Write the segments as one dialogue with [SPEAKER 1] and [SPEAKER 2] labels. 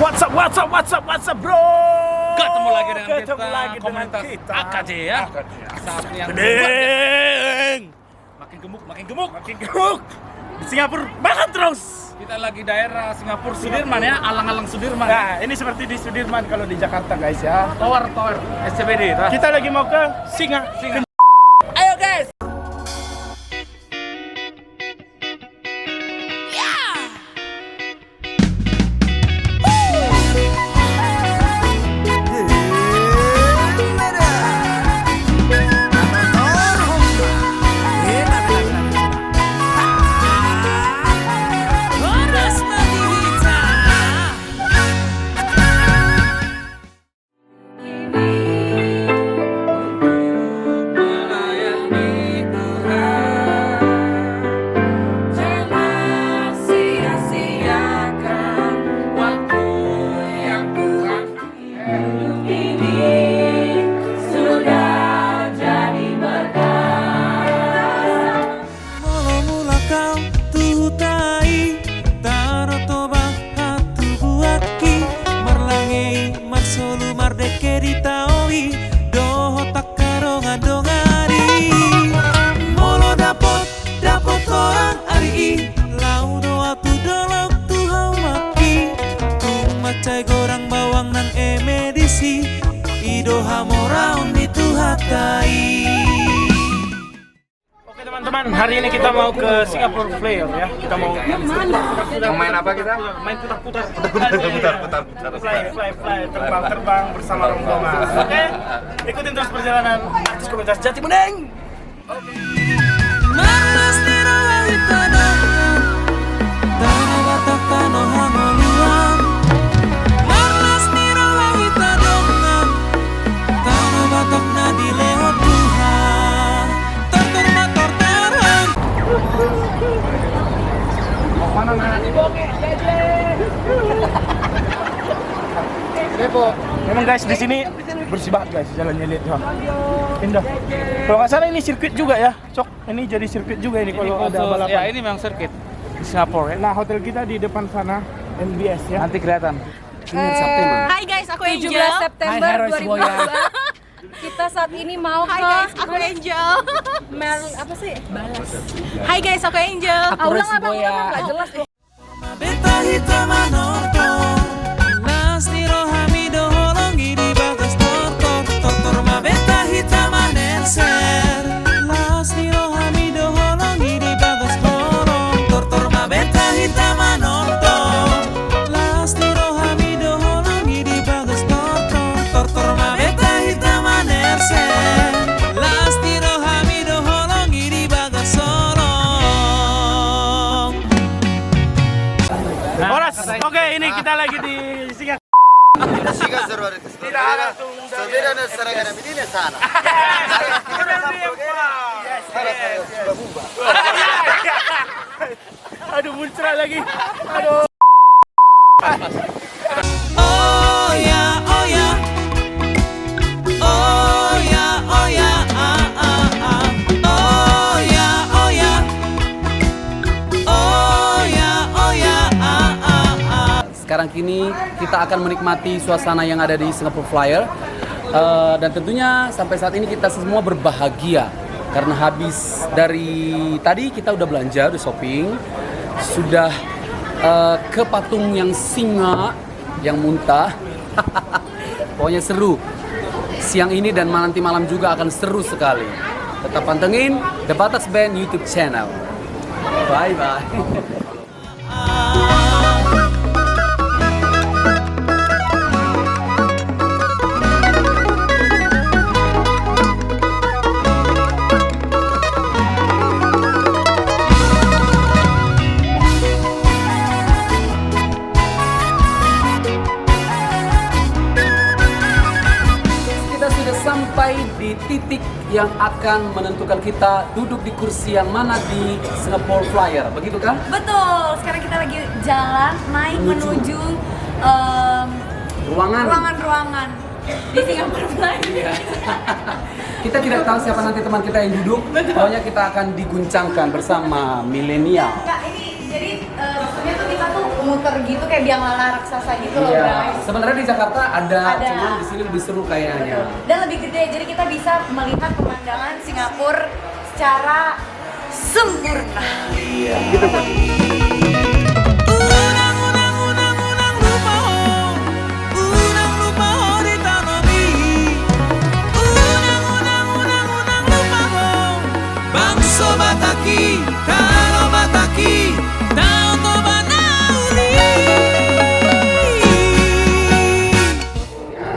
[SPEAKER 1] What's up, bro?
[SPEAKER 2] Ketemu lagi dengan
[SPEAKER 1] komunitas
[SPEAKER 2] kita AKJ ya. Saat yang
[SPEAKER 1] Gedeng.
[SPEAKER 2] makin gemuk.
[SPEAKER 1] Di Singapura makan terus.
[SPEAKER 2] Kita lagi daerah Singapura Sudirman ya, alang-alang Sudirman.
[SPEAKER 1] Nah, ini seperti di Sudirman kalau di Jakarta, guys ya.
[SPEAKER 2] Tower SCBD.
[SPEAKER 1] Kita lagi mau ke Singa.
[SPEAKER 2] Ayo guys.
[SPEAKER 1] Oke teman-teman, hari ini kita mau ke Singapore Flyer ya. Kita mau
[SPEAKER 3] main apa kita?
[SPEAKER 1] Main putar-putar.
[SPEAKER 3] Fly.
[SPEAKER 1] Terbang bersama rombongan. Oke, ikutin terus perjalanan artis komunitas Jati Bening. Memang guys di sini bersih banget guys, jalannya lihat ya. Indah. Kalau nggak salah ini sirkuit juga ya, Cok. Ini jadi sirkuit juga ini kalau ada balapan.
[SPEAKER 2] Ya, ini memang sirkuit di Singapura ya.
[SPEAKER 1] Nah, hotel kita di depan sana MBS ya.
[SPEAKER 2] Nanti kelihatan.
[SPEAKER 4] Hai guys, aku Angel.
[SPEAKER 5] 17 September
[SPEAKER 2] Hai, Royce
[SPEAKER 5] 2022. Kita saat ini mau
[SPEAKER 4] Hai guys, aku Angel.
[SPEAKER 5] apa sih? Balas.
[SPEAKER 4] Hai guys, aku Angel.
[SPEAKER 5] Ulang nggak jelas tuh.
[SPEAKER 1] Oke, ini kita lagi di Singa.
[SPEAKER 3] Siga server Sorbeda seragana medina sana.
[SPEAKER 1] Aduh, muncrat lagi. Aduh.
[SPEAKER 6] Sekarang kini kita akan menikmati suasana yang ada di Singapore Flyer dan tentunya sampai saat ini kita semua berbahagia karena habis dari tadi kita udah belanja, udah shopping, sudah ke patung yang singa yang muntah. Pokoknya seru. Siang ini dan nanti malam juga akan seru sekali. Tetap pantengin The Batas Band YouTube channel. Bye bye. Sampai di titik yang akan menentukan kita duduk di kursi yang mana di Singapore Flyer, begitu kan?
[SPEAKER 5] Betul. Sekarang kita lagi jalan naik menuju ruangan di Singapore Flyer.
[SPEAKER 6] Kita tidak tahu siapa nanti teman kita yang duduk. Pokoknya kita akan diguncangkan bersama milenial.
[SPEAKER 5] Kak, ini jadi sebenarnya tuh kita tuh muter gitu kayak biang lala raksasa gitu loh
[SPEAKER 6] Iya.
[SPEAKER 5] guys.
[SPEAKER 6] Sebenarnya di Jakarta ada,
[SPEAKER 5] Ada.
[SPEAKER 6] cuman di sini lebih seru kayaknya.
[SPEAKER 5] Dan lebih gede, jadi kita bisa melihat pemandangan Singapura secara sempurna.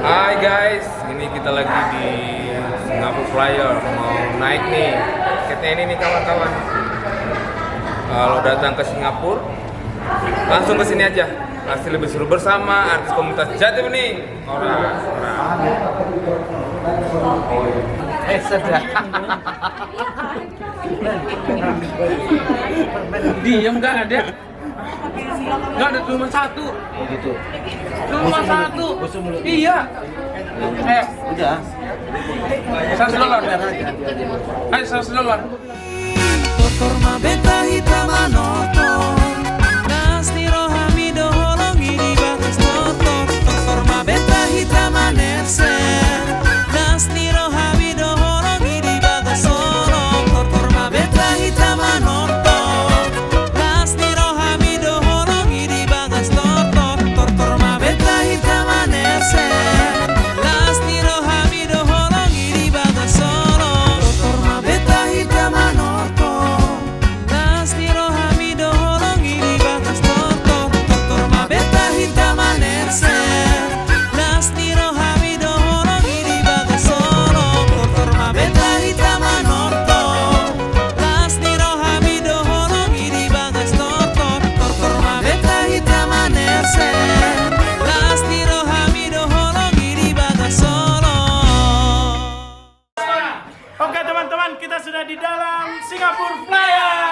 [SPEAKER 7] Hai guys, ini kita lagi di Singapore Flyer, mau naik nih tiketnya ini nih kawan-kawan. Kalau datang ke Singapura, langsung ke sini aja. Pasti lebih seru bersama artis komunitas Jatim nih. Orang.
[SPEAKER 2] Diam nggak ada. Nggak ada cuma satu.
[SPEAKER 6] Gitu.
[SPEAKER 2] Cuma satu. Iya.
[SPEAKER 6] Udah.
[SPEAKER 2] $100. Ayo $100.
[SPEAKER 8] Torma beta hitama noto Nasti rohami doholongi di batas noto Torma beta hitama nersen Nasti rohami doholongi di batas solong Torma beta hitama noto Nasti rohami doholongi di batas noto Torma beta hitama nersen Nasti rohami doholongi di batas solong Torma beta hitama noto Nastiro hamido holongi di batas tortor Tortor mabeta hitama nersen Nastiro hamido holongi di batas solong Tortor mabeta hitama norto Nastiro hamido holongi di batas tortor Tortor mabeta hitama nersen Nastiro hamido holongi di batas solong.
[SPEAKER 1] Oke teman-teman, kita sudah di dalam Singapore Flyer.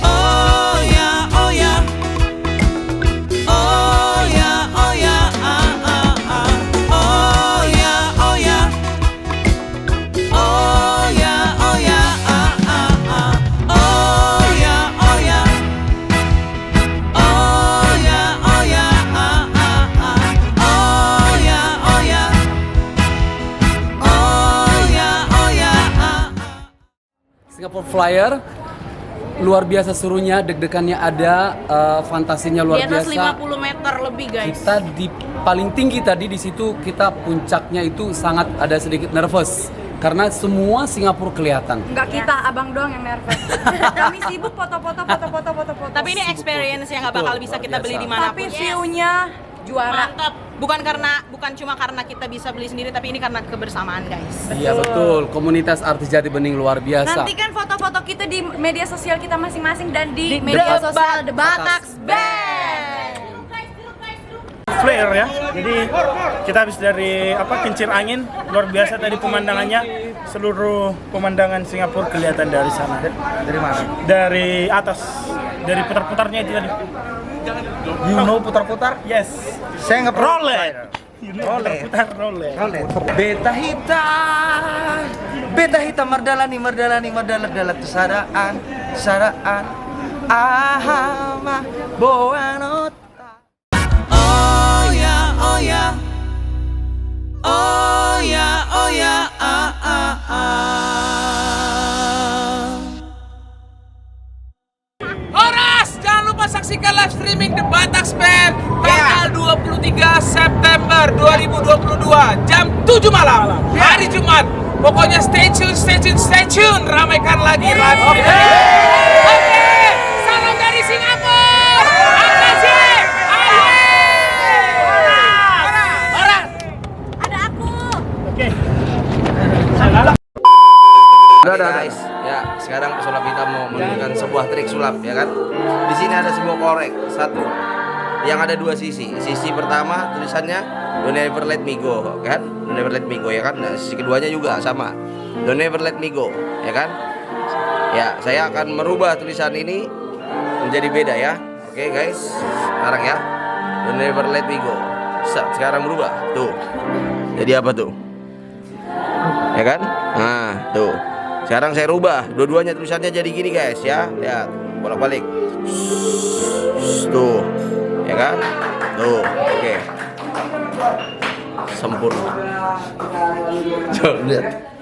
[SPEAKER 8] Oh ya, oh ya, oh ya, oh ya, oh ya, oh ya, oh ya, oh ya, oh ya, oh ya, oh ya, oh ya, oh ya, oh ya, oh ya.
[SPEAKER 6] Singapore Flyer luar biasa serunya, deg-degannya ada, fantasinya luar
[SPEAKER 4] Di atas
[SPEAKER 6] biasa.
[SPEAKER 4] 50 meter lebih guys.
[SPEAKER 6] Kita di paling tinggi tadi, di situ kita puncaknya itu sangat ada sedikit nervous karena semua Singapura kelihatan.
[SPEAKER 5] Enggak kita, abang doang yang nervous. Kami sibuk foto-foto.
[SPEAKER 4] Tapi ini experience yang nggak bakal bisa kita beli di
[SPEAKER 5] Tapi
[SPEAKER 4] manapun.
[SPEAKER 5] view-nya juara.
[SPEAKER 4] Mantap. Bukan cuma karena kita bisa beli sendiri, tapi ini karena kebersamaan guys.
[SPEAKER 6] Iya betul, komunitas artis Jati Bening luar biasa.
[SPEAKER 5] Nantikan foto-foto kita di media sosial kita masing-masing dan di media
[SPEAKER 4] The
[SPEAKER 5] sosial The
[SPEAKER 4] Bataks
[SPEAKER 5] Bataks Band.
[SPEAKER 1] Flare ya. Jadi kita habis dari kincir angin, luar biasa tadi pemandangannya. Seluruh pemandangan Singapura kelihatan dari sana.
[SPEAKER 3] Dari mana?
[SPEAKER 1] Dari atas, dari putar-putarnya itu tadi.
[SPEAKER 3] You know putar-putar?
[SPEAKER 1] Yes.
[SPEAKER 3] Saya nggak pernah.
[SPEAKER 1] Rolet. You know, putar rolet.
[SPEAKER 3] Beta hitam merdalani dalat sadaan ahama boanota.
[SPEAKER 8] Oh ya, oh ya, oh ya, oh ya, Horas, jangan lupa saksikan live streaming The Bataks Band tanggal 23 September 2022 jam 7 malam hari Jumat. Pokoknya stay tune, ramaikan lagi live streaming. Oke, salam dari Singapura. Makasih. Horas.
[SPEAKER 5] Ada aku.
[SPEAKER 1] Oke.
[SPEAKER 3] Udah guys, ya sekarang pesulap kita mau menunjukkan sebuah trik sulap ya kan. Di sini ada sebuah korek satu, yang ada dua sisi. Sisi pertama tulisannya Don't Ever Let Me Go kan, Don't Ever Let Me Go ya kan. Nah, sisi keduanya juga sama, Don't Ever Let Me Go ya kan. Ya saya akan merubah tulisan ini menjadi beda ya. Oke guys, sekarang ya Don't Ever Let Me Go. Sekarang berubah tuh. Jadi apa tuh? Ya kan? Nah tuh. Sekarang saya rubah, dua-duanya tulisannya jadi gini guys ya. Lihat, bolak-balik. Tuh, ya kan? Tuh, oke. Sempurna. Coba lihat.